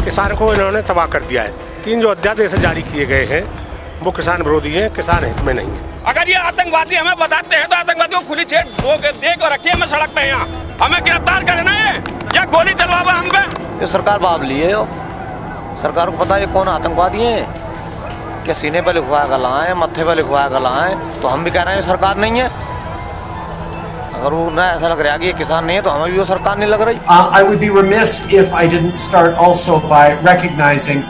किसान को इन्होंने तबाह कर दिया है। 3 जो अध्यादेश जारी किए गए हैं वो किसान विरोधी हैं, किसान हित में नहीं है। अगर ये आतंकवादी हमें बताते हैं तो आतंकवादियों को खुली छेड़ दे कर रखिए हमें सड़क पे, यहाँ हमें गिरफ्तार करना है या गोली चलवावा हम पे। ये सरकार बावली है, सरकार को पता है कौन आतंकवादी है, क्या सीने पे लिखवाया गला है, मत्थे पे लिखवाया गला है, तो हम भी कह रहे हैं सरकार नहीं है। अगर वो ना ऐसा लग रहा है कि ये किसान नहीं है तो हमें भी वो सरकार नहीं लग रही। I would be remiss if I didn't start also by recognizing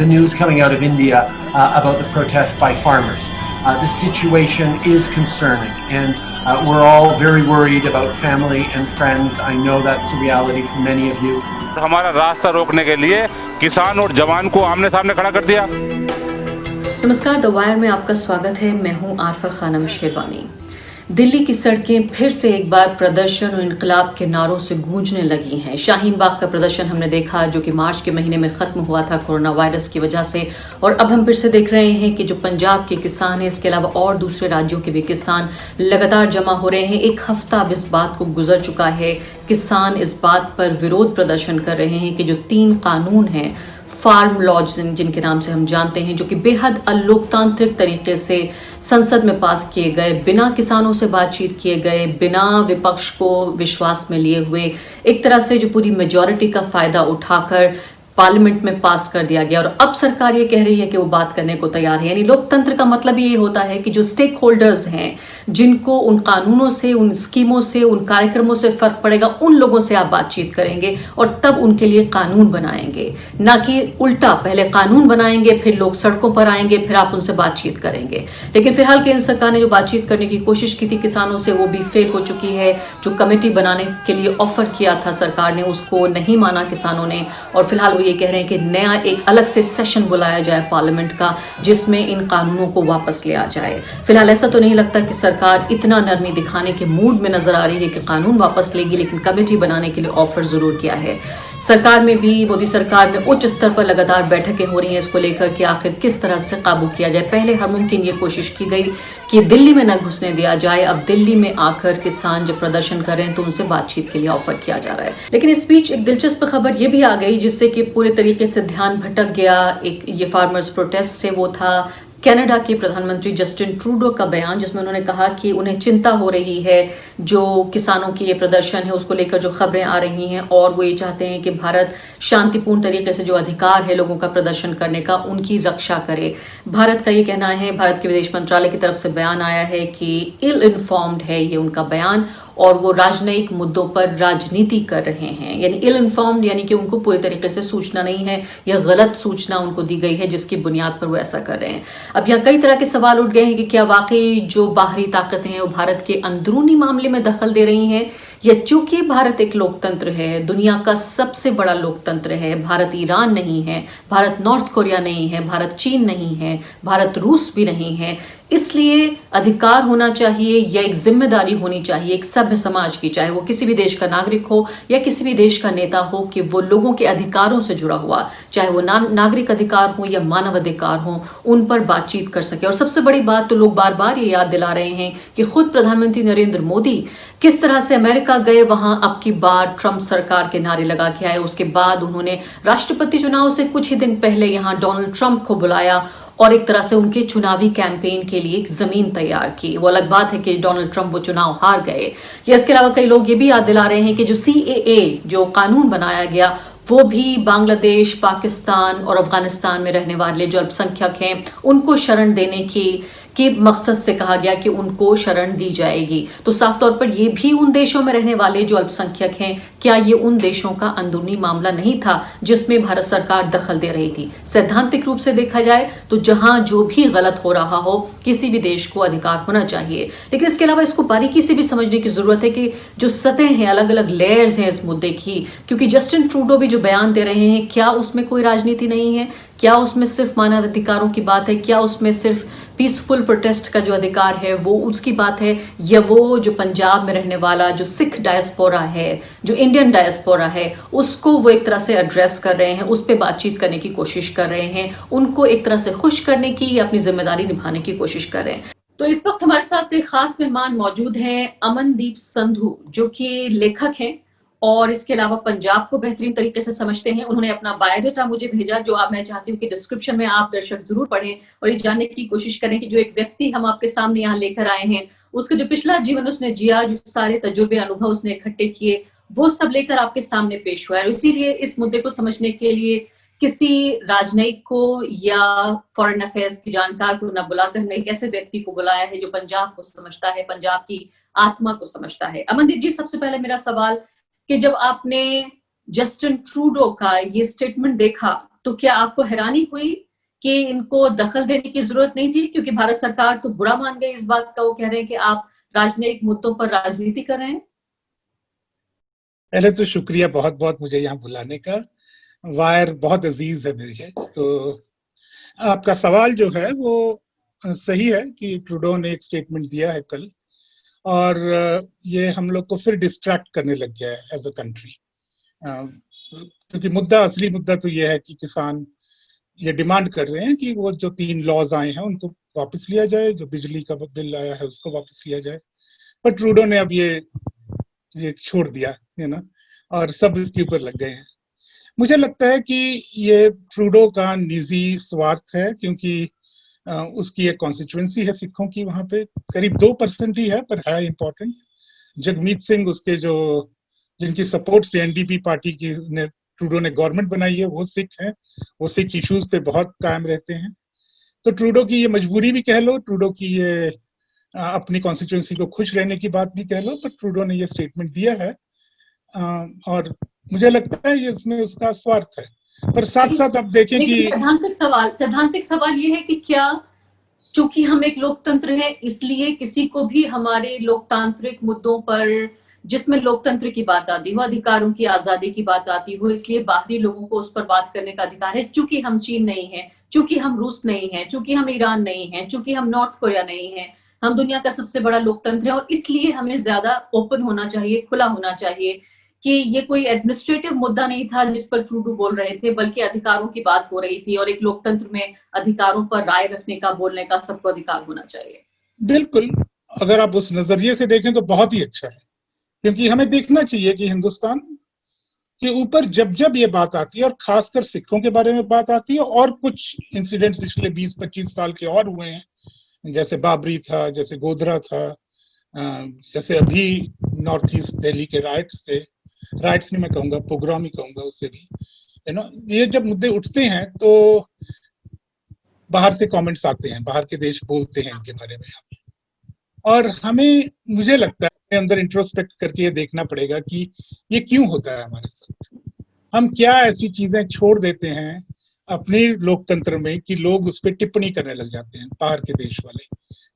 the news coming out of India about the protest by farmers. The situation is concerning and we're all very worried about family and friends. I know that's the reality for many of you. हमारा रास्ता रोकने के लिए किसान और जवान को आमने सामने खड़ा कर दिया। नमस्कार, द वायर में आपका स्वागत है। मैं हूं आरफा खानम शेरवानी। दिल्ली की सड़कें फिर से एक बार प्रदर्शन और इनकलाब के नारों से गूंजने लगी हैं। शाहीन बाग का प्रदर्शन हमने देखा जो कि मार्च के महीने में खत्म हुआ था कोरोना वायरस की वजह से, और अब हम फिर से देख रहे हैं कि जो पंजाब के किसान हैं, इसके अलावा और दूसरे राज्यों के भी किसान लगातार जमा हो रहे हैं। एक हफ्ता अब इस बात को गुजर चुका है, किसान इस बात पर विरोध प्रदर्शन कर रहे हैं कि जो 3 कानून हैं, फार्म लॉज जिनके नाम से हम जानते हैं, जो कि बेहद अलोकतांत्रिक तरीके से संसद में पास किए गए, बिना किसानों से बातचीत किए गए, बिना विपक्ष को विश्वास में लिए हुए, एक तरह से जो पूरी मेजॉरिटी का फायदा उठाकर पार्लियामेंट में पास कर दिया गया। और अब सरकार ये कह रही है कि वो बात करने को तैयार है। यानी लोकतंत्र का मतलब ये होता है कि जो स्टेक होल्डर्स हैं, जिनको उन कानूनों से, उन स्कीमों से, उन कार्यक्रमों से फर्क पड़ेगा, उन लोगों से आप बातचीत करेंगे और तब उनके लिए कानून बनाएंगे, ना कि उल्टा पहले कानून बनाएंगे फिर लोग सड़कों पर आएंगे फिर आप उनसे बातचीत करेंगे। लेकिन फिलहाल केंद्र सरकार ने जो बातचीत करने की कोशिश की थी किसानों से, वो भी फेल हो चुकी है। जो कमेटी बनाने के लिए ऑफर किया था सरकार ने, उसको नहीं माना किसानों ने, और फिलहाल वो ये कह रहे हैं कि नया एक अलग से सेशन बुलाया जाए पार्लियामेंट का, जिसमें इन कानूनों को वापस लिया जाए। फिलहाल ऐसा तो नहीं लगता कि सरकार इतना नरमी दिखाने के मूड में नजर आ रही है कि कानून वापस लेगी, लेकिन कमेटी बनाने के लिए ऑफर जरूर किया है। सरकार में भी, मोदी सरकार में उच्च स्तर पर लगातार बैठकें हो रही हैं इसको लेकर कि आखिर किस तरह से काबू किया जाए। पहले हर मुमकिन ये कोशिश की गई कि दिल्ली में न घुसने दिया जाए, अब दिल्ली में आकर किसान जब प्रदर्शन कर रहे हैं तो उनसे बातचीत के लिए ऑफर किया जा रहा है। लेकिन इस बीच एक दिलचस्प खबर ये भी आ गई जिससे कि पूरे तरीके से ध्यान भटक गया एक ये फार्मर्स प्रोटेस्ट से। वो था कनाडा के प्रधानमंत्री जस्टिन ट्रूडो का बयान, जिसमें उन्होंने कहा कि उन्हें चिंता हो रही है जो किसानों की ये प्रदर्शन है उसको लेकर जो खबरें आ रही हैं, और वो ये चाहते हैं कि भारत शांतिपूर्ण तरीके से जो अधिकार है लोगों का प्रदर्शन करने का, उनकी रक्षा करे। भारत का ये कहना है, भारत के विदेश मंत्रालय की तरफ से बयान आया है कि इल इन्फॉर्म्ड है ये उनका बयान, और वो राजनयिक मुद्दों पर राजनीति कर रहे हैं। यानी इल इन्फॉर्म्ड यानी कि उनको पूरी तरीके से सूचना नहीं है, यह गलत सूचना उनको दी गई है जिसकी बुनियाद पर वो ऐसा कर रहे हैं। अब यहाँ कई तरह के सवाल उठ गए हैं कि क्या वाकई जो बाहरी ताकतें हैं वो भारत के अंदरूनी मामले में दखल दे रही हैं, या चूंकि भारत एक लोकतंत्र है, दुनिया का सबसे बड़ा लोकतंत्र है, भारत ईरान नहीं है, भारत नॉर्थ कोरिया नहीं है, भारत चीन नहीं है, भारत रूस भी नहीं है, इसलिए अधिकार होना चाहिए या एक जिम्मेदारी होनी चाहिए एक सभ्य समाज की, चाहे वो किसी भी देश का नागरिक हो या किसी भी देश का नेता हो, कि वो लोगों के अधिकारों से जुड़ा हुआ, चाहे वो नागरिक अधिकार हो या मानव अधिकार हो, उन पर बातचीत कर सके। और सबसे बड़ी बात तो लोग बार बार ये याद दिला रहे हैं कि खुद प्रधानमंत्री नरेंद्र मोदी किस तरह से अमेरिका गए, वहां अब की बार ट्रंप सरकार के नारे लगा के आए। उसके बाद उन्होंने राष्ट्रपति चुनाव से कुछ ही दिन पहले यहां डोनाल्ड ट्रंप को बुलाया और एक तरह से उनके चुनावी कैंपेन के लिए एक जमीन तैयार की। वो अलग बात है कि डोनाल्ड ट्रंप वो चुनाव हार गए। या इसके अलावा कई लोग ये भी याद दिला रहे हैं कि जो CAA जो कानून बनाया गया, वो भी बांग्लादेश, पाकिस्तान और अफगानिस्तान में रहने वाले जो अल्पसंख्यक हैं उनको शरण देने की मकसद से कहा गया कि उनको शरण दी जाएगी। तो साफ तौर पर ये भी उन देशों में रहने वाले जो अल्पसंख्यक हैं, क्या ये उन देशों का अंदरूनी मामला नहीं था जिसमें भारत सरकार दखल दे रही थी? सैद्धांतिक रूप से देखा जाए तो जहां जो भी गलत हो रहा हो, किसी भी देश को अधिकार होना चाहिए। लेकिन इसके अलावा इसको बारीकी से भी समझने की जरूरत है कि जो सतह हैं, अलग अलग लेयर्स हैं इस मुद्दे की, क्योंकि जस्टिन ट्रूडो भी जो बयान दे रहे हैं, क्या उसमें कोई राजनीति नहीं है? क्या उसमें सिर्फ मानव अधिकारों की बात है? क्या उसमें सिर्फ पीसफुल प्रोटेस्ट का जो अधिकार है वो उसकी बात है, या वो जो पंजाब में रहने वाला जो सिख डायस्पोरा है, जो इंडियन डायस्पोरा है, उसको वो एक तरह से एड्रेस कर रहे हैं, उस पर बातचीत करने की कोशिश कर रहे हैं, उनको एक तरह से खुश करने की या अपनी जिम्मेदारी निभाने की कोशिश कर रहे हैं? तो इस वक्त हमारे साथ एक खास मेहमान मौजूद हैं, अमनदीप संधू, जो कि लेखक हैं और इसके अलावा पंजाब को बेहतरीन तरीके से समझते हैं। उन्होंने अपना बायोडाटा मुझे भेजा, जो आप, मैं चाहती हूँ कि डिस्क्रिप्शन में आप दर्शक जरूर पढ़ें और ये जानने की कोशिश करें कि जो एक व्यक्ति हम आपके सामने यहाँ लेकर आए हैं, उसका जो पिछला जीवन उसने जिया, जो सारे तजुर्बे अनुभव उसने इकट्ठे किए, वो सब लेकर आपके सामने पेश हुआ है। और इसीलिए इस मुद्दे को समझने के लिए किसी राजनयिक को या फॉरेन अफेयर्स की जानकार को न बुलाकर हमने एक ऐसे व्यक्ति को बुलाया है जो पंजाब को समझता है, पंजाब की आत्मा को समझता है। अमनदीप जी, सबसे पहले मेरा सवाल कि जब आपने जस्टिन ट्रूडो का ये स्टेटमेंट देखा तो क्या आपको हैरानी हुई कि इनको दखल देने की जरूरत नहीं थी, क्योंकि भारत सरकार तो बुरा मान गई इस बात का, वो कह रहे हैं कि आप राजनयिक मुद्दों पर राजनीति कर रहे हैं? पहले तो शुक्रिया बहुत बहुत मुझे यहाँ बुलाने का। वायर बहुत अजीज है मुझे। तो आपका सवाल जो है वो सही है कि ट्रूडो ने एक स्टेटमेंट दिया है कल, और ये हम लोग को फिर डिस्ट्रैक्ट करने लग गया है एज अ कंट्री, क्योंकि असली मुद्दा तो ये है कि किसान ये डिमांड कर रहे हैं कि वो जो 3 लॉज आए हैं उनको वापस लिया जाए, जो बिजली का बिल आया है उसको वापस लिया जाए। पर ट्रूडो ने अब ये छोड़ दिया है ना, और सब इसके ऊपर लग गए हैं। मुझे लगता है कि ये ट्रूडो का निजी स्वार्थ है, क्योंकि उसकी एक कॉन्स्टिट्यूएंसी है सिखों की, वहां पे करीब 2% ही है पर है इम्पोर्टेंट। जगमीत सिंह उसके जिनकी सपोर्ट से एनडीपी पार्टी की ट्रूडो ने गवर्नमेंट बनाई है, वो सिख हैं, वो सिख इश्यूज पे बहुत कायम रहते हैं। तो ट्रूडो की ये मजबूरी भी कह लो, ट्रूडो की ये अपनी कॉन्स्टिट्यूएंसी को खुश रहने की बात भी कह लो, पर ट्रूडो ने ये स्टेटमेंट दिया है और मुझे लगता है ये इसमें उसका स्वार्थ है। पर साथ साथ आप देखें कि सैद्धांतिक सवाल ये है कि क्या चूंकि हम एक लोकतंत्र है, इसलिए किसी को भी हमारे लोकतांत्रिक मुद्दों पर, जिसमें लोकतंत्र की बात आती हो, अधिकारों की आजादी की बात आती हो, इसलिए बाहरी लोगों को उस पर बात करने का अधिकार है। चूंकि हम चीन नहीं है, चूंकि हम रूस नहीं है, चूंकि हम ईरान नहीं है, चूंकि हम नॉर्थ कोरिया नहीं है, हम दुनिया का सबसे बड़ा लोकतंत्र है और इसलिए हमें ज्यादा ओपन होना चाहिए, खुला होना चाहिए। कि ये कोई एडमिनिस्ट्रेटिव मुद्दा नहीं था जिस पर ट्रूडो बोल रहे थे, बल्कि अधिकारों की बात हो रही थी, और एक लोकतंत्र में अधिकारों पर राय रखने का, बोलने का सबको अधिकार होना चाहिए। बिल्कुल, अगर आप उस नजरिए से देखें तो बहुत ही अच्छा है, क्योंकि हमें देखना चाहिए कि हिंदुस्तान के ऊपर जब जब ये बात आती है, और खासकर सिखों के बारे में बात आती है, और कुछ इंसिडेंट्स पिछले 20-25 साल के और हुए हैं, जैसे बाबरी था, जैसे गोधरा था, जैसे अभी नॉर्थ ईस्ट दिल्ली के राइट्स नहीं मैं कहूंगा, पोग्राम ही कहूंगा उसे भी, ये जब मुद्दे उठते हैं तो बाहर से कमेंट्स आते हैं, बाहर के देश बोलते हैं इनके बारे में, और मुझे लगता है अंदर इंट्रोस्पेक्ट करके ये देखना पड़ेगा कि ये क्यों होता है हमारे साथ। हम क्या ऐसी चीजें छोड़ देते हैं अपने लोकतंत्र में कि लोग उस पर टिप्पणी करने लग जाते हैं, बाहर के देश वाले।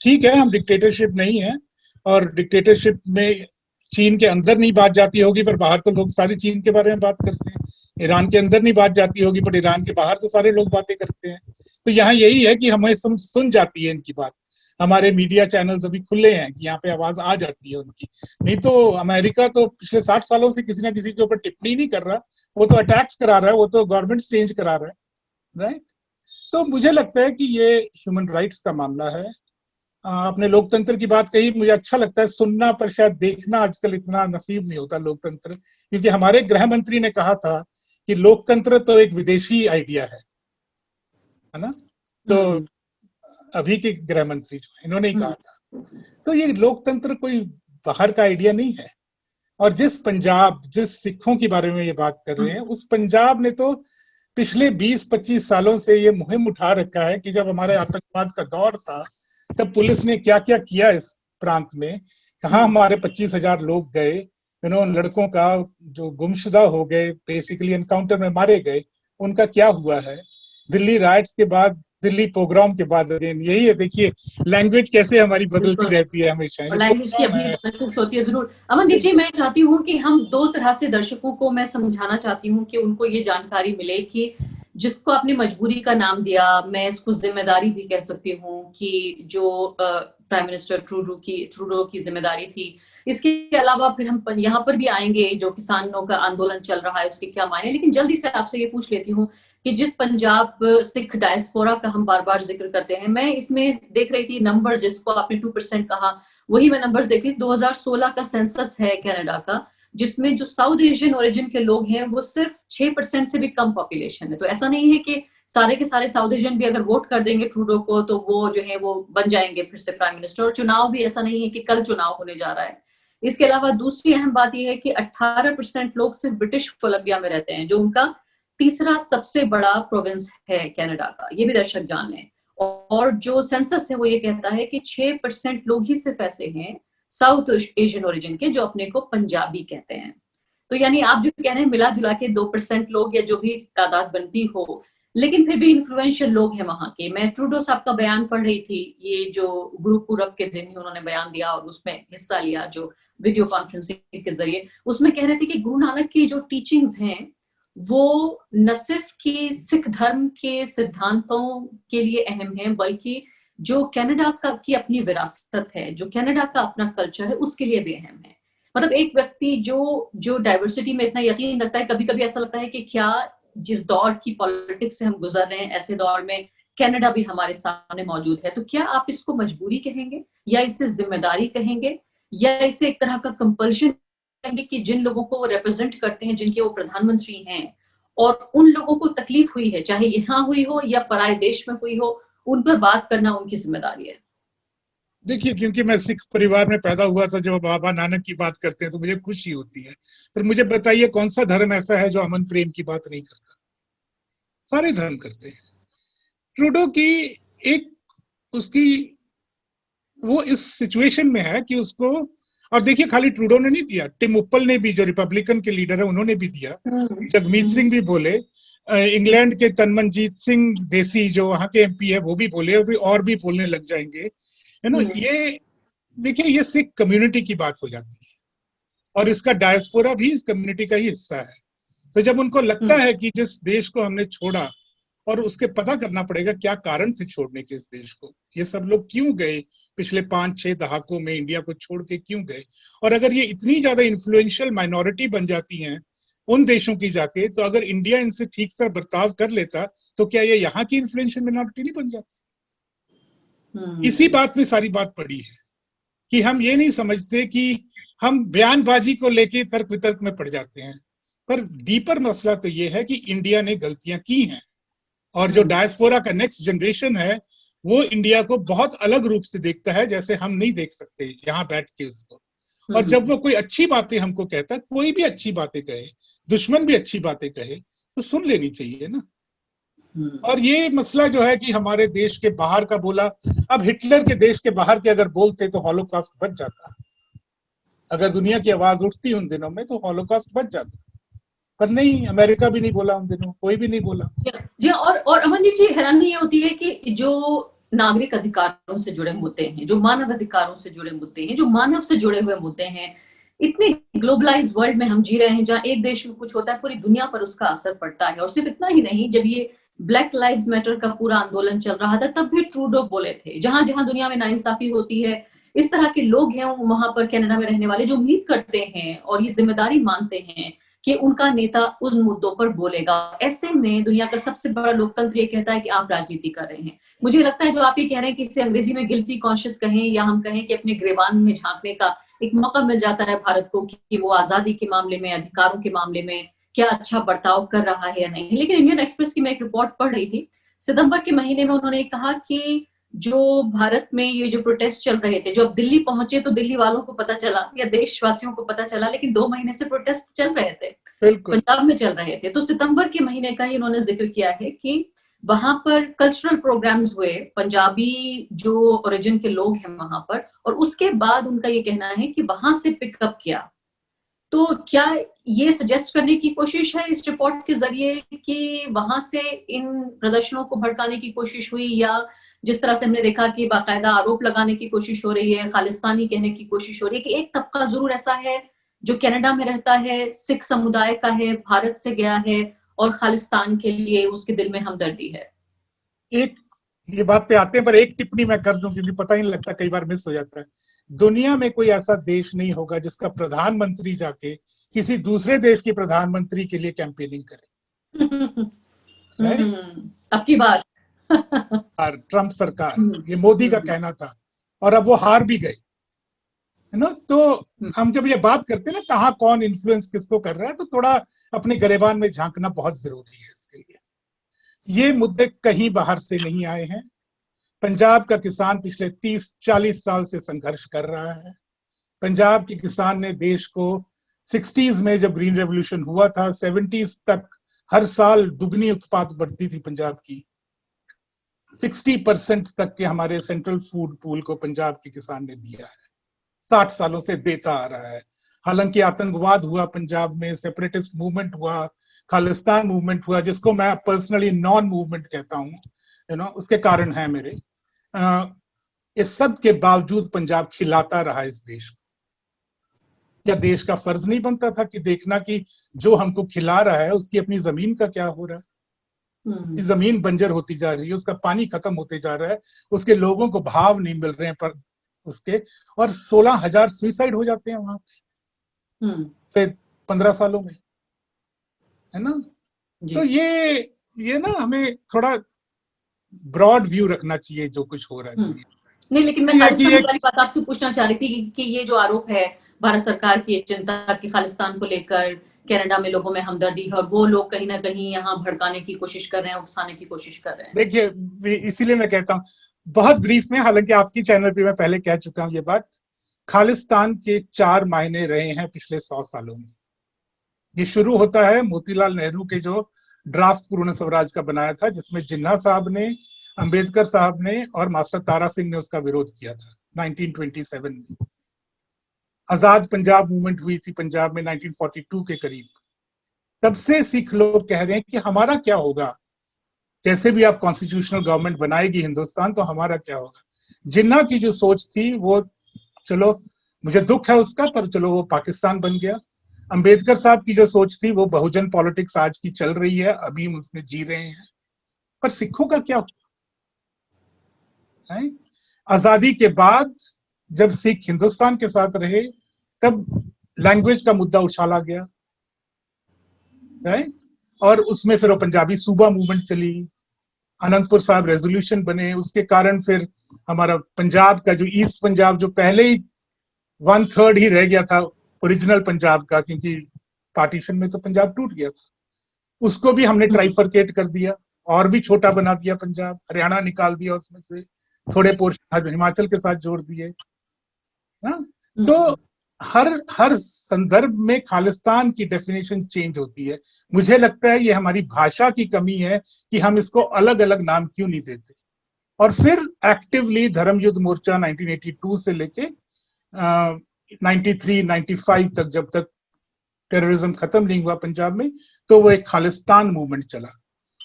ठीक है, हम डिक्टेटरशिप नहीं है, और डिक्टेटरशिप में चीन के अंदर नहीं बात जाती होगी, पर बाहर तो लोग सारी चीन के बारे में बात करते हैं। ईरान के अंदर नहीं बात जाती होगी, पर ईरान के बाहर तो सारे लोग बातें करते हैं। तो यहाँ यही है कि हमें सुन जाती है इनकी बात, हमारे मीडिया चैनल्स अभी खुले हैं कि यहाँ पे आवाज आ जाती है उनकी। नहीं तो अमेरिका तो पिछले 60 सालों से किसी ना किसी के ऊपर टिप्पणी नहीं कर रहा, वो तो अटैक्स करा रहा है, वो तो गवर्नमेंट चेंज करा रहा है, राइट। तो मुझे लगता है कि ये ह्यूमन राइट्स का मामला है। आपने लोकतंत्र की बात कही, मुझे अच्छा लगता है सुनना, पर शायद देखना आजकल इतना नसीब नहीं होता लोकतंत्र, क्योंकि हमारे गृह मंत्री ने कहा था कि लोकतंत्र तो एक विदेशी आइडिया है ना। तो अभी के गृह मंत्री जो है, इन्होंने ही कहा था। तो ये लोकतंत्र कोई बाहर का आइडिया नहीं है। और जिस सिखों के बारे में ये बात कर रहे हैं, उस पंजाब ने तो पिछले 20-25 सालों से ये मुहिम उठा रखा है कि जब हमारे आतंकवाद का दौर था, तब पुलिस ने क्या क्या किया इस प्रांत में, कहाँ हमारे 25,000 लोग गए, लड़कों का जो गुमशुदा हो गए, बेसिकली एनकाउंटर में मारे गए, उनका क्या हुआ है। दिल्ली राइट्स के बाद, दिल्ली पोग्राम के बाद, अगेन यही है। देखिए लैंग्वेज कैसे हमारी बदलती रहती है हमेशा, लैंग्वेज की अपनी महसूस होती है जरूर। अमनदीप जी, मैं चाहती हूँ कि हम 2 तरह से दर्शकों को मैं समझाना चाहती हूँ कि उनको ये जानकारी मिले कि जिसको आपने मजबूरी का नाम दिया, मैं इसको जिम्मेदारी भी कह सकती हूँ कि जो प्राइम मिनिस्टर ट्रूडो की जिम्मेदारी थी। इसके अलावा फिर हम यहाँ पर भी आएंगे, जो किसानों का आंदोलन चल रहा है उसके क्या मायने। लेकिन जल्दी से आपसे ये पूछ लेती हूँ कि जिस पंजाब सिख डायस्पोरा का हम बार बार जिक्र करते हैं, मैं इसमें देख रही थी नंबर्स, जिसको आपने 2% कहा, वही मैं नंबर्स देख रही थी। 2016 का सेंसस है कनाडा का, जिसमें जो साउथ एशियन ओरिजिन के लोग हैं वो सिर्फ 6% से भी कम पॉपुलेशन है। तो ऐसा नहीं है कि सारे के सारे साउथ एशियन भी अगर वोट कर देंगे ट्रूडो को तो वो जो है वो बन जाएंगे फिर से प्राइम मिनिस्टर। और चुनाव भी ऐसा नहीं है कि कल चुनाव होने जा रहा है। इसके अलावा दूसरी अहम बात यह है कि 18% लोग सिर्फ ब्रिटिश कोलंबिया में रहते हैं, जो उनका तीसरा सबसे बड़ा प्रोविंस है कनाडा का, ये भी दर्शक जान लें। और जो सेंसस है वो ये कहता है कि 6% लोग ही सिर्फ ऐसे हैं साउथ एशियन ओरिजिन के जो अपने को पंजाबी कहते हैं। तो यानी आप जो कह रहे हैं मिला जुला के 2% लोग या जो भी तादाद बनती हो, लेकिन फिर भी इन्फ्लुएंशियल लोग हैं वहां के। मैं ट्रूडो साहब का बयान पढ़ रही थी, ये जो गुरु पूरब के दिन ही उन्होंने बयान दिया और उसमें हिस्सा लिया जो वीडियो कॉन्फ्रेंसिंग के जरिए। उसमें कह रहे थे कि गुरु नानक की जो टीचिंग्स हैं वो न सिर्फ कि सिख धर्म के सिद्धांतों के लिए अहम है, बल्कि जो कनाडा का की अपनी विरासत है, जो कनाडा का अपना कल्चर है, उसके लिए भी अहम है। मतलब एक व्यक्ति जो डाइवर्सिटी में इतना यकीन रखता है, कभी कभी ऐसा लगता है कि क्या जिस दौर की पॉलिटिक्स से हम गुजर रहे हैं ऐसे दौर में कनाडा भी हमारे सामने मौजूद है। तो क्या आप इसको मजबूरी कहेंगे या इसे जिम्मेदारी कहेंगे या इसे एक तरह का कंपल्शन कहेंगे कि जिन लोगों को वो रिप्रेजेंट करते हैं, जिनके वो प्रधानमंत्री हैं और उन लोगों को तकलीफ हुई है, चाहे यहाँ हुई हो या पराये देश में हुई हो, उन पर बात करना उनकी जिम्मेदारी है। देखिए, क्योंकि मैं सिख परिवार में पैदा हुआ था, जब बाबा नानक की बात करते हैं तो मुझे खुशी होती है। पर मुझे बताइए कौन सा धर्म ऐसा है जो अमन प्रेम की बात नहीं करता? सारे धर्म करते हैं। ट्रूडो की एक उसकी वो इस सिचुएशन में है कि उसको, और देखिए खाली ट्रूडो ने नहीं दिया, टिम उप्पल ने भी, जो रिपब्लिकन के लीडर है, उन्होंने भी दिया, जगमीत सिंह भी बोले, इंग्लैंड के तनमनजीत सिंह देसी जो वहां के एमपी है वो भी बोले, और भी बोलने लग जाएंगे, है ना। ये देखिए, ये सिख कम्युनिटी की बात हो जाती है और इसका डायस्पोरा भी इस कम्युनिटी का ही हिस्सा है। तो जब उनको लगता है कि जिस देश को हमने छोड़ा, और उसके पता करना पड़ेगा क्या कारण थे छोड़ने के इस देश को, ये सब लोग क्यों गए पिछले 5-6 दहाकों में, इंडिया को छोड़ के क्यों गए, और अगर ये इतनी ज्यादा इन्फ्लुएंशियल माइनॉरिटी बन जाती हैं उन देशों की जाके, तो अगर इंडिया इनसे ठीक से बर्ताव कर लेता तो क्या ये यहाँ की इन्फ्लुएंशियल माइनॉरिटी नहीं बन जाती? इसी बात में सारी बात पड़ी है कि हम ये नहीं समझते कि हम बयानबाजी को लेके तर्क वितर्क में पड़ जाते हैं, पर डीपर मसला तो ये है कि इंडिया ने गलतियां की हैं और जो डायस्पोरा का नेक्स्ट जनरेशन है वो इंडिया को बहुत अलग रूप से देखता है, जैसे हम नहीं देख सकते यहाँ बैठ के उसको। और जब वो कोई अच्छी बातें हमको कहता है, कोई भी अच्छी बातें कहे, दुश्मन भी अच्छी बातें कहे, तो सुन लेनी चाहिए ना। और ये मसला जो है कि हमारे देश के बाहर का बोला, अब हिटलर के देश के बाहर के अगर बोलते तो हॉलोकॉस्ट बच जाता, अगर दुनिया की आवाज उठती उन दिनों में तो हॉलोकॉस्ट बच जाता, पर नहीं, अमेरिका भी नहीं बोला उन दिनों, कोई भी नहीं बोला। जी, और अमनदीप जी, हैरानी ये होती है कि जो नागरिक अधिकारों से जुड़े मुद्दे हैं, जो मानव अधिकारों से जुड़े मुद्दे हैं, जो मानव से जुड़े हुए मुद्दे हैं, इतने ग्लोबलाइज वर्ल्ड में हम जी रहे हैं जहाँ एक देश में कुछ होता है पूरी दुनिया पर उसका असर पड़ता है। और सिर्फ इतना ही नहीं, जब ये ब्लैक लाइव्स मैटर का पूरा आंदोलन चल रहा था तब भी ट्रूडो बोले थे, जहां जहां दुनिया में नाइंसाफी होती है, इस तरह के लोग हैं वहां पर कनाडा में रहने वाले जो उम्मीद करते हैं और ये जिम्मेदारी मानते हैं कि उनका नेता उन मुद्दों पर बोलेगा। ऐसे में दुनिया का सबसे बड़ा लोकतंत्र ये कहता है कि आप राजनीति कर रहे हैं। मुझे लगता है जो आप ये कह रहे हैं कि इसे अंग्रेजी में गिल्टी कॉन्शियस कहें या हम कहें कि अपने गिरेबान में झांकने का एक मौका मिल जाता है भारत को कि वो आजादी के मामले में, अधिकारों के मामले में क्या अच्छा बर्ताव कर रहा है या नहीं। लेकिन इंडियन एक्सप्रेस की मैं एक रिपोर्ट पढ़ रही थी, सितंबर के महीने में उन्होंने कहा कि जो भारत में ये जो प्रोटेस्ट चल रहे थे, जो अब दिल्ली पहुंचे तो दिल्ली वालों को पता चला या देशवासियों को पता चला, लेकिन 2 महीने से प्रोटेस्ट चल रहे थे, पंजाब में चल रहे थे। तो सितंबर के महीने का ही उन्होंने जिक्र किया है कि वहां पर कल्चरल प्रोग्राम्स हुए, पंजाबी जो ओरिजिन के लोग हैं वहां पर, और उसके बाद उनका ये कहना है कि वहां से पिकअप किया। तो क्या ये सजेस्ट करने की कोशिश है इस रिपोर्ट के जरिए कि वहां से इन प्रदर्शनों को भड़काने की कोशिश हुई, या जिस तरह से हमने देखा कि बाकायदा आरोप लगाने की कोशिश हो रही है, खालिस्तानी कहने की कोशिश हो रही है कि एक तबका जरूर ऐसा है जो कनाडा में रहता है, सिख समुदाय का है, भारत से गया है और खालिस्तान के लिए उसके दिल में हमदर्दी है? एक ये बात पे आते हैं, पर एक टिप्पणी मैं कर दूं क्योंकि पता ही नहीं लगता, कई बार मिस हो जाता है। दुनिया में कोई ऐसा देश नहीं होगा जिसका प्रधानमंत्री जाके किसी दूसरे देश के प्रधानमंत्री के लिए कैंपेनिंग करे। अब की बात ट्रंप सरकार, ये मोदी का कहना था और अब वो हार भी गए, है ना। तो हम जब ये बात करते हैं ना कहाँ कौन इन्फ्लुएंस किसको कर रहा है, तो थोड़ा अपने गरेबान में झांकना बहुत जरूरी है इसके लिए। ये मुद्दे कहीं बाहर से नहीं आए हैं। पंजाब का किसान पिछले 30-40 साल से संघर्ष कर रहा है। पंजाब के किसान ने देश को 60s में जब ग्रीन रेवोल्यूशन हुआ था, 70s तक हर साल दुगनी उत्पाद बढ़ती थी पंजाब की। 60% तक के हमारे सेंट्रल फूड पूल को पंजाब के किसान ने दिया है, 60 सालों से देता आ रहा है। हालांकि आतंकवाद हुआ पंजाब में, सेपरेटिस्ट मूवमेंट हुआ, खालिस्तान मूवमेंट हुआ, जिसको मैं पर्सनली नॉन मूवमेंट कहता हूँ, उसके कारण है मेरे। इस सब के बावजूद पंजाब खिलाता रहा इस देश को। क्या देश का फर्ज नहीं बनता था कि देखना कि जो हमको खिला रहा है उसकी अपनी जमीन का क्या हो रहा है? जमीन बंजर होती जा रही है, उसका पानी खत्म होते जा रहा है, उसके लोगों को भाव नहीं मिल रहे हैं पर उसके, और 16,000 सुइसाइड हो जाते हैं वहां पे 15 सालों में, है ना। तो ये ना हमें थोड़ा ब्रॉड व्यू रखना चाहिए जो कुछ हो रहा है। नहीं, लेकिन मैं खालिस्तान वाली बात आपसे पूछना चाह रही थी कि ये जो आरोप है भारत सरकार की चिंता की खालिस्तान को लेकर, कनाडा में लोगों में हमदर्दी है और वो लोग कहीं ना कहीं यहाँ भड़काने की कोशिश कर रहे हैं, उकसाने की कोशिश कर रहे हैं। देखिए, इसीलिए मैं कहता हूँ बहुत ब्रीफ में, हालांकि आपकी चैनल पे मैं पहले कह चुका हूँ ये बात, खालिस्तान के 4 मायने रहे हैं पिछले 100 सालों में। ये शुरू होता है मोतीलाल नेहरू के जो ड्राफ्ट पूर्ण स्वराज का बनाया था, जिसमें जिन्ना साहब ने, अंबेडकर साहब ने और मास्टर तारा सिंह ने उसका विरोध किया था 1927 में। आजाद पंजाब मूवमेंट हुई थी पंजाब में 1942 के करीब। तब से सिख लोग कह रहे हैं कि हमारा क्या होगा, जैसे भी आप कॉन्स्टिट्यूशनल गवर्नमेंट बनाएगी हिंदुस्तान, तो हमारा क्या होगा। जिन्ना की जो सोच थी वो, चलो मुझे दुख है उसका, पर चलो वो पाकिस्तान बन गया। अंबेडकर साहब की जो सोच थी वो बहुजन पॉलिटिक्स आज की चल रही है, अभी हम उसमें जी रहे हैं। पर सिखों का क्या है? आजादी के बाद जब सिख हिंदुस्तान के साथ रहे तब लैंग्वेज का मुद्दा उछाला गया, राइट, और उसमें फिर वो पंजाबी सूबा मूवमेंट चली, अनंतपुर साहब रेजोल्यूशन बने, उसके कारण फिर हमारा पंजाब का जो ईस्ट पंजाब, जो पहले ही 1/3 ही रह गया था ओरिजिनल पंजाब का, क्योंकि पार्टीशन में तो पंजाब टूट गया था, उसको भी हमने ट्राइफरकेट कर दिया और भी छोटा बना दिया पंजाब, हरियाणा निकाल दिया उसमें से, थोड़े पोर्शन हिमाचल के साथ जोड़ दिए। तो हर संदर्भ में खालिस्तान की डेफिनेशन चेंज होती है। मुझे लगता है ये हमारी भाषा की कमी है कि हम इसको अलग अलग नाम क्यों नहीं देते। और फिर एक्टिवली धर्म युद्ध मोर्चा 1982 से लेके 93-95 तक, जब तक टेररिज्म खत्म नहीं हुआ पंजाब में, तो वो एक खालिस्तान मूवमेंट चला।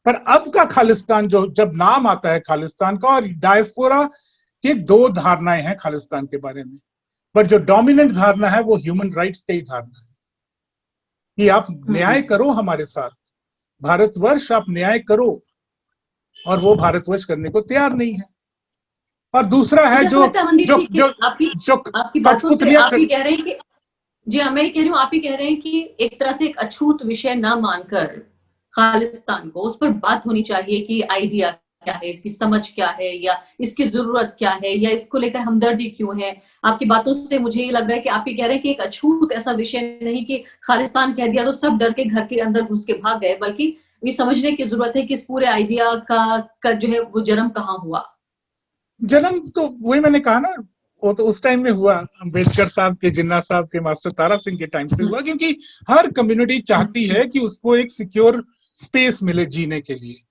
पर अब का खालिस्तान, जो जब नाम आता है खालिस्तान का, और डायस्पोरा के 2 धारणाएं हैं खालिस्तान के बारे में, पर जो डोमिनेंट धारणा है वो ह्यूमन राइट्स की धारणा है कि आप न्याय करो हमारे साथ, भारतवर्ष आप न्याय करो, और वो भारतवर्ष करने को तैयार नहीं है। और दूसरा है जो आपकी बातों से आप ही कह रहे हैं कि, जी हाँ, मैं कह रही हूँ, आप ही कह रहे हैं कि एक तरह से एक अछूत विषय ना मानकर खालिस्तान को, उस पर बात होनी चाहिए कि आइडिया क्या है, इसकी समझ क्या है, या इसकी जरूरत क्या है, या इसको लेकर हमदर्दी क्यों है। आपकी बातों से मुझे ये लग रहा है कि आप ही कह रहे हैं कि एक अछूत ऐसा विषय नहीं कि खालिस्तान कह दिया तो सब डर के घर के अंदर घुस के भाग गए, बल्कि ये समझने की जरूरत है कि इस पूरे आइडिया का जो है वो जन्म कहाँ हुआ। जन्म तो वही मैंने कहा ना, वो तो उस टाइम में हुआ, अंबेडकर साहब के, जिन्ना साहब के, मास्टर तारा सिंह के टाइम से हुआ, क्योंकि हर कम्युनिटी चाहती है कि उसको एक सिक्योर स्पेस मिले जीने के लिए,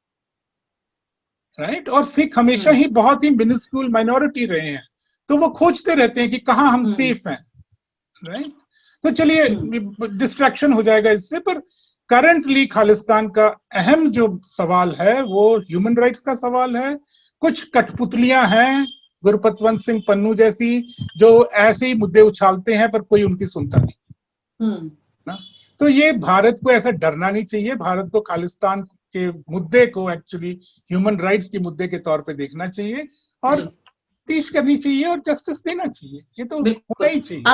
राइट। और सिख हमेशा ही बहुत ही मिनिस्क्यूल माइनॉरिटी रहे हैं, तो वो खोजते रहते हैं कि कहाँ हम सेफ हैं, राइट। तो चलिए डिस्ट्रैक्शन हो जाएगा इससे, पर करंटली खालिस्तान का अहम जो सवाल है वो ह्यूमन राइट्स का सवाल है। कुछ कठपुतलियां हैं, गुरपतवंत सिंह पन्नू जैसी, जो ऐसे ही मुद्दे उछालते हैं पर कोई उनकी सुनता नहीं ना। तो ये भारत को ऐसा डरना नहीं चाहिए, भारत को खालिस्तान के मुद्दे को एक्चुअली ह्यूमन राइट्स के मुद्दे के तौर पे देखना चाहिए, और तफ्तीश करनी चाहिए और जस्टिस देना चाहिए, ये तो होना ही चाहिए।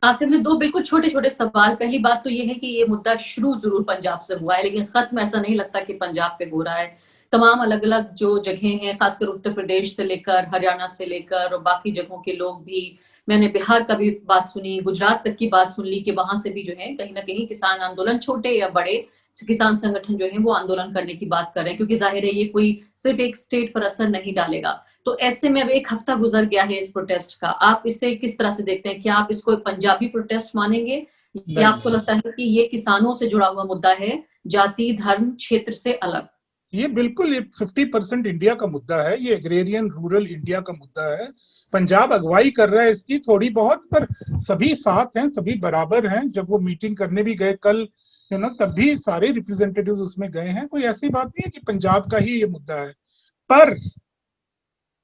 आखिर में 2 बिल्कुल छोटे छोटे सवाल। पहली बात तो ये है कि ये मुद्दा शुरू जरूर पंजाब से हुआ है, लेकिन खत्म ऐसा नहीं लगता कि पंजाब पे हो रहा है। तमाम अलग अलग जो जगह हैं, खासकर उत्तर प्रदेश से लेकर हरियाणा से लेकर और बाकी जगहों के लोग भी मैंने बिहार का भी बात सुनी, गुजरात तक की बात सुन ली कि वहां से भी जो है कहीं ना कहीं किसान आंदोलन, छोटे या बड़े किसान संगठन जो है वो आंदोलन करने की बात कर रहे हैं, क्योंकि जाहिर है ये कोई सिर्फ एक स्टेट पर असर नहीं डालेगा। तो ऐसे में अब 1 हफ्ता गुजर गया है इस प्रोटेस्ट का, आप इसे किस तरह से देखते हैं? क्या आप इसको पंजाबी प्रोटेस्ट मानेंगे या आपको लगता है कि ये किसानों से जुड़ा हुआ मुद्दा है, जाति, धर्म, क्षेत्र से अलग? ये बिल्कुल, ये 50% इंडिया का मुद्दा है, ये एग्रेरियन रूरल इंडिया का मुद्दा है। पंजाब अगुवाई कर रहा है इसकी थोड़ी बहुत, पर सभी साथ हैं, सभी बराबर हैं। जब वो मीटिंग करने भी गए कल, तब भी सारे रिप्रेजेंटेटिव्स उसमें गए हैं। कोई ऐसी बात नहीं है कि पंजाब का ही ये मुद्दा है। पर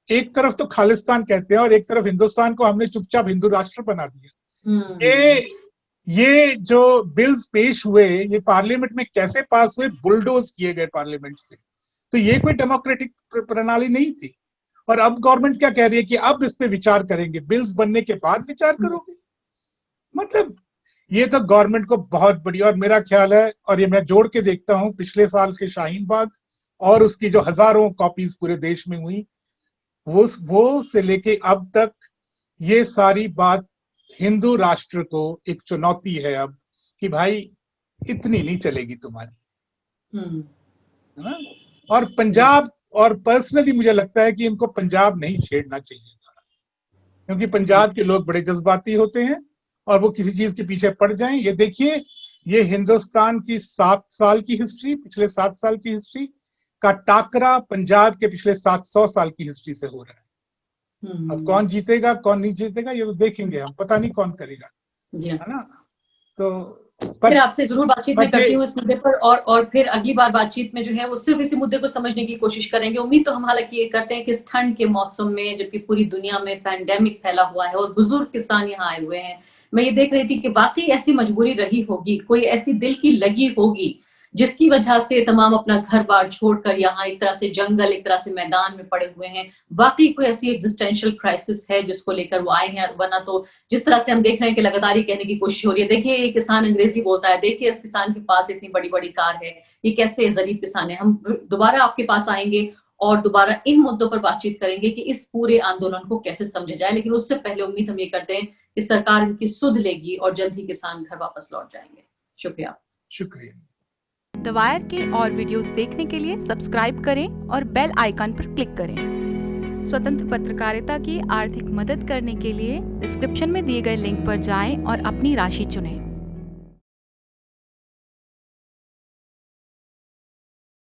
एक तरफ तो खालिस्तान कहते हैं और एक तरफ हिंदुस्तान को हमने चुपचाप हिंदू राष्ट्र बना दिया। ये जो बिल्स पेश हुए, ये पार्लियामेंट में कैसे पास हुए? बुलडोज किए गए पार्लियामेंट से। तो ये कोई डेमोक्रेटिक प्रणाली नहीं थी। और अब गवर्नमेंट क्या कह रही है कि अब इस पे विचार करेंगे, बिल्स बनने के बाद विचार करोगे। मतलब ये तो गवर्नमेंट को बहुत बड़ी, और मेरा ख्याल है, और ये मैं जोड़ के देखता हूं पिछले साल के शाहीन बाग और उसकी जो हजारों कॉपीज पूरे देश में हुई, वो से लेके अब तक ये सारी बात हिंदू राष्ट्र को एक चुनौती है अब कि भाई इतनी नहीं चलेगी तुम्हारी, है ना। और पंजाब, और पर्सनली मुझे लगता है कि इनको पंजाब नहीं छेड़ना चाहिए था, क्योंकि पंजाब के लोग बड़े जज्बाती होते हैं और वो किसी चीज के पीछे पड़ जाएं। ये देखिए, ये हिंदुस्तान की 7 साल की हिस्ट्री, पिछले 7 साल की हिस्ट्री का टाकरा पंजाब के पिछले 700 साल की हिस्ट्री से हो रहा है। अब कौन जीतेगा कौन नहीं जीतेगा ये तो देखेंगे हम, पता नहीं कौन करेगा, है ना। तो फिर आपसे जरूर बातचीत में करती हूँ इस मुद्दे पर, और फिर अगली बार बातचीत में जो है वो सिर्फ इसी मुद्दे को समझने की कोशिश करेंगे। उम्मीद तो हम हालांकि ये करते हैं कि इस ठंड के मौसम में, जबकि पूरी दुनिया में पैंडेमिक फैला हुआ है और बुजुर्ग किसान यहाँ आए हुए हैं, मैं ये देख रही थी कि वाकई ऐसी मजबूरी रही होगी, कोई ऐसी दिल की लगी होगी जिसकी वजह से तमाम अपना घर बार छोड़कर यहाँ एक तरह से जंगल, एक तरह से मैदान में पड़े हुए हैं। वाकई कोई ऐसी एग्जिस्टेंशियल क्राइसिस है जिसको लेकर वो आए हैं। वरना तो जिस तरह से हम देख रहे हैं कि लगातार ही कहने की कोशिश हो रही है, देखिए ये किसान अंग्रेजी बोलता है, देखिए इस किसान के पास इतनी बड़ी बड़ी कार है, ये कैसे गरीब किसान है। हम दोबारा आपके पास आएंगे और दोबारा इन मुद्दों पर बातचीत करेंगे कि इस पूरे आंदोलन को कैसे समझा जाए। लेकिन उससे पहले उम्मीद हम ये करते हैं कि सरकार इनकी सुध लेगी और जल्द ही किसान घर वापस लौट जाएंगे। शुक्रिया। शुक्रिया। द वायर के और वीडियोस देखने के लिए सब्सक्राइब करें और बेल आइकन पर क्लिक करें। स्वतंत्र पत्रकारिता की आर्थिक मदद करने के लिए डिस्क्रिप्शन में दिए गए लिंक पर जाएं और अपनी राशि चुनें।